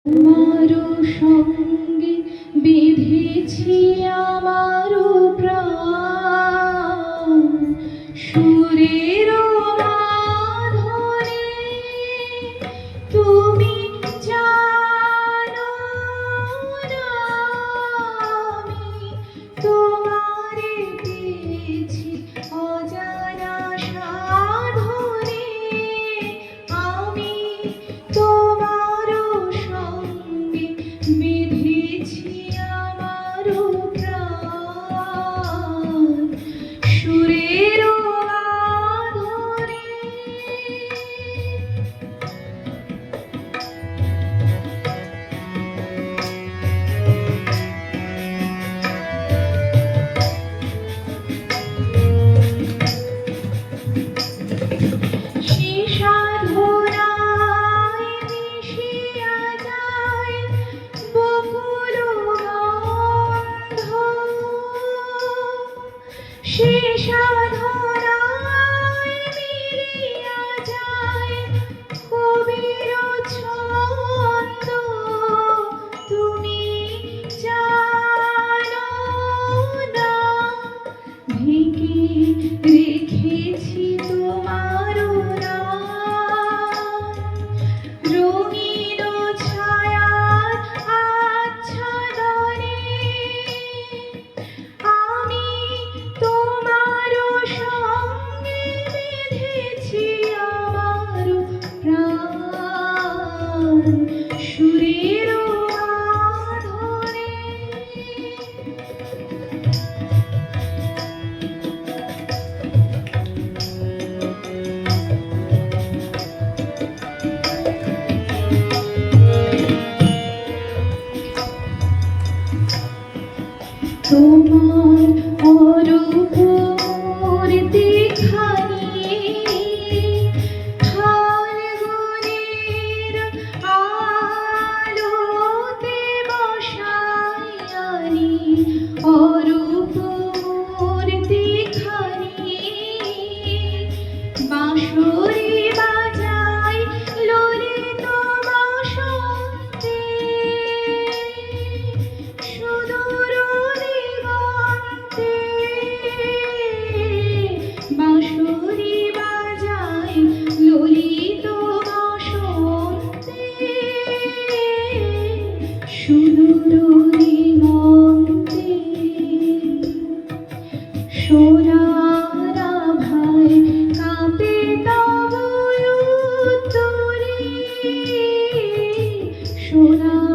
তোমারও সঙ্গে বেঁধেছি আমারও প্রাণ সুরের মাধুরী তুমি জানো না আমি তোমারে পেয়েছি অজানা সাধনে আমি তোমারও সঙ্গে বেঁধেছি আমারও প্রাণ সুরের মাধুরী সে সাধনায় মিলিয়া যায় কবির ছন্দ তুমি জানো না ঢেকে রেখেছি তোমার নাম রঙিন ছায়ার আচ্ছাদনে আমি তোমারও সঙ্গে বেঁধেছি আমারও প্রাণ সুরের মাধুরী তোমার অরূপ মূর্তিখানি ফাল্গুনের আলোতে বসাই আনি অরূপ মূর্তিখানি বাঁশরি বাজাই ললিত বসন্তে সুদূর দিগন্তে বাঁশরি বাজাই ললিত বসন্তে সুদূর দিগন্তে সোনার আভায় কাঁপে তব উত্তরে সোনার